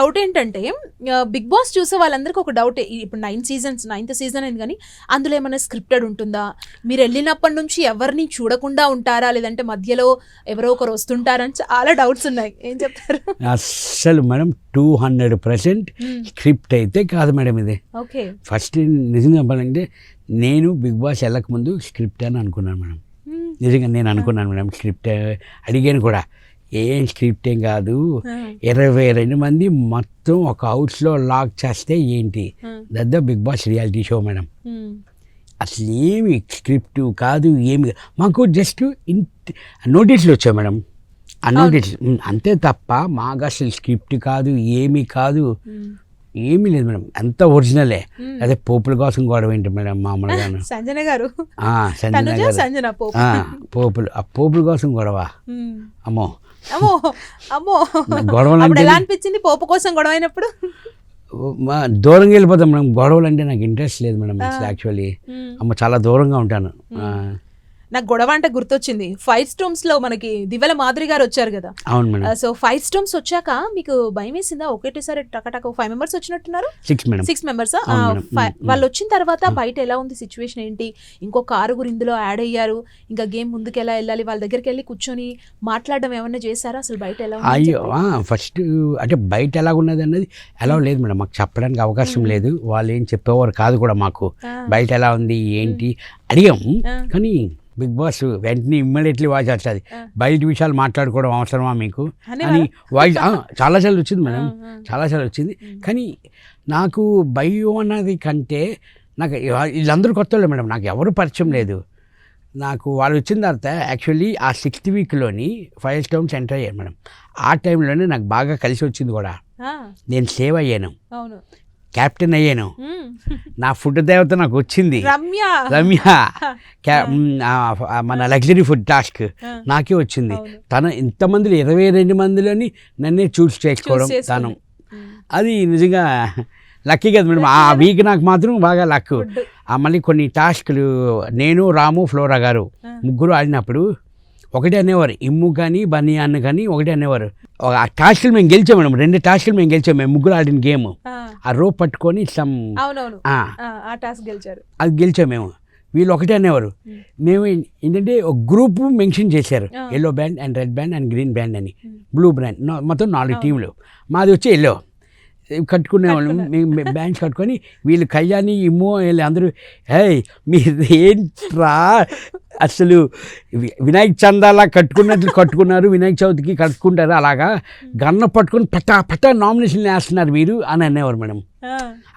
Doubt ఏంటంటే big boss చూసే వాళ్ళందరికీ ఒక డౌట్, ఇప్పుడు 9th సీజన్ అయింది కానీ అందులో ఏమైనా స్క్రిప్టెడ్ ఉంటుందా, మీరు వెళ్ళినప్పటి నుంచి ఎవరిని చూడకుండా ఉంటారా, లేదంటే మధ్యలో ఎవరో ఒకరు వస్తుంటారని చాలా డౌట్స్ ఉన్నాయి, ఏం చెప్తారు? అస్సలు మేడం 200% స్క్రిప్ట్ అయితే కాదు మేడం ఇది. ఓకే, ఫస్ట్ నిజంగా చెప్పాలంటే నేను బిగ్ బాస్ వెళ్ళకముందు స్క్రిప్ట్ అని అనుకున్నాను మేడం. నిజంగా నేను అనుకున్నాను మేడం, స్క్రిప్ట్ అడిగాను కూడా, ఏం స్క్రిప్ట్ ఏం కాదు, 22 మంది మొత్తం ఒక హౌస్లో లాక్ చేస్తే ఏంటి, that the Bigg Boss reality show madam. అసలు ఏమి స్క్రిప్ట్ కాదు, ఏమి మాకు జస్ట్ నోటీసులు వచ్చాయి మేడం, ఆ నోటీస్ అంతే తప్ప మాకు అసలు స్క్రిప్ట్ కాదు, ఏమీ కాదు, ఏమీ లేదు మేడం, అంత ఒరిజినలే. అదే పోపుల కోసం గొడవ ఏంటి మేడం మామూలుగా, సంజన గారు పోపులు, ఆ పోపుల కోసం గొడవ, అమ్మో అమ్మో గొడవలు అంటే ఎలా అనిపించింది పోపు కోసం గొడవ అయినప్పుడు? దూరంగా వెళ్ళిపోతాం మేడం, గొడవలు అంటే నాకు ఇంట్రెస్ట్ లేదు మేడం యాక్చువల్లీ. అమ్మ చాలా దూరంగా ఉంటాను. నాకు గొడవ అంటే గుర్తొచ్చింది, 5 Stones లో మనకి దివ్యల మాధురి గారు వచ్చారు కదా. అవును మేడం. సో 5 Stones వచ్చాక మీకు భయం వేసిందా? ఒకటేసారి టకటక 5 members వచ్చినట్టున్నారు. 6 members. వాళ్ళు వచ్చిన తర్వాత బయట ఎలా ఉంది సిచ్యువేషన్ ఏంటి? ఇంకో 6 ఇందులో యాడ్ అయ్యారు, ఇంకా గేమ్ ముందుకు ఎలా వెళ్ళాలి, వాళ్ళ దగ్గరికి వెళ్ళి కూర్చొని మాట్లాడడం ఏమన్నా చేశారా? అసలు బయట ఎలా ఉంది? అయ్యో ఫస్ట్ అంటే బయట ఎలా ఉన్నది అన్నది ఎలా లేదు మేడం, మాకు చెప్పడానికి అవకాశం లేదు, వాళ్ళు ఏం చెప్పేవారు కాదు కూడా మాకు, బయట ఎలా ఉంది ఏంటి అడిగాం. కానీ బిగ్ బాస్ వెంటనే ఇమ్మీడియట్లీ వాయిస్ వస్తుంది, బయట విషయాలు మాట్లాడుకోవడం అవసరమా మీకు అని వాయిస్ చాలాసార్లు వచ్చింది మేడం, చాలాసార్లు వచ్చింది. కానీ నాకు భయం అన్నది కంటే నాకు వీళ్ళందరూ కొత్త వాళ్ళు మేడం, నాకు ఎవరు పరిచయం లేదు. నాకు వాళ్ళు వచ్చిన తర్వాత యాక్చువల్లీ ఆ 6th weekలోని 5 Stones ఎంటర్ అయ్యాను మేడం. ఆ టైంలోనే నాకు బాగా కలిసి వచ్చింది కూడా, నేను సేవ్ అయ్యాను, క్యాప్టెన్ అయ్యాను, నా ఫుడ్ దేవత నాకు వచ్చింది రమ్య, మన లగ్జరీ ఫుడ్ టాస్క్ నాకే వచ్చింది. తను ఇంతమందిలో 22 మందిలోని నన్నే చూస్ చేసుకోవడం తను, అది నిజంగా లక్కీ కదా మేడం. ఆ వీక్ నాకు మాత్రం బాగా లక్. మళ్ళీ కొన్ని టాస్క్లు నేను రాము ఫ్లోరా గారు ముగ్గురు ఆడినప్పుడు ఒకటే అనేవారు, ఇమ్ము కానీ బన్నీ అన్న కానీ ఒకటే అనేవారు. ఆ టాస్క్లు మేము గెలిచాం మేడం, 2 టాస్క్లు మేము గెలిచాం, మేము ముగ్గురు ఆడిన గేమ్. ఆ రోప్ పట్టుకొని అది గెలిచాం మేము. వీళ్ళు ఒకటే అనేవారు, మేము ఏంటంటే ఒక గ్రూప్ మెన్షన్ చేశారు, yellow band and red band and green band అని, బ్లూ బ్యాండ్, మొత్తం 4 టీంలు. మాది వచ్చి ఎల్లో కట్టుకునేవాళ్ళం, మేము బ్యాండ్స్ కట్టుకొని, వీళ్ళు కళ్యాణి ఇమ్మో వీళ్ళు అందరూ మీరు ఏంట్రా అసలు వినాయక చందాలా కట్టుకున్నారు, వినాయక చవితికి కట్టుకుంటారు, అలాగా గన్న పట్టుకొని పట్టా నామినేషన్లు వేస్తున్నారు మీరు అని అనేవారు మేడం.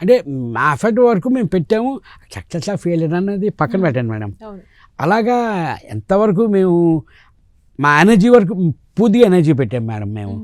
అంటే మా ఎఫర్ట్ వరకు మేము పెట్టాము, సక్సెస్ ఫెయిల్ అన్నది పక్కన పెట్టాను మేడం. అలాగా ఎంతవరకు మేము మా ఎనర్జీ వరకు పూర్తిగా ఎనర్జీ పెట్టాము మేడం మేము.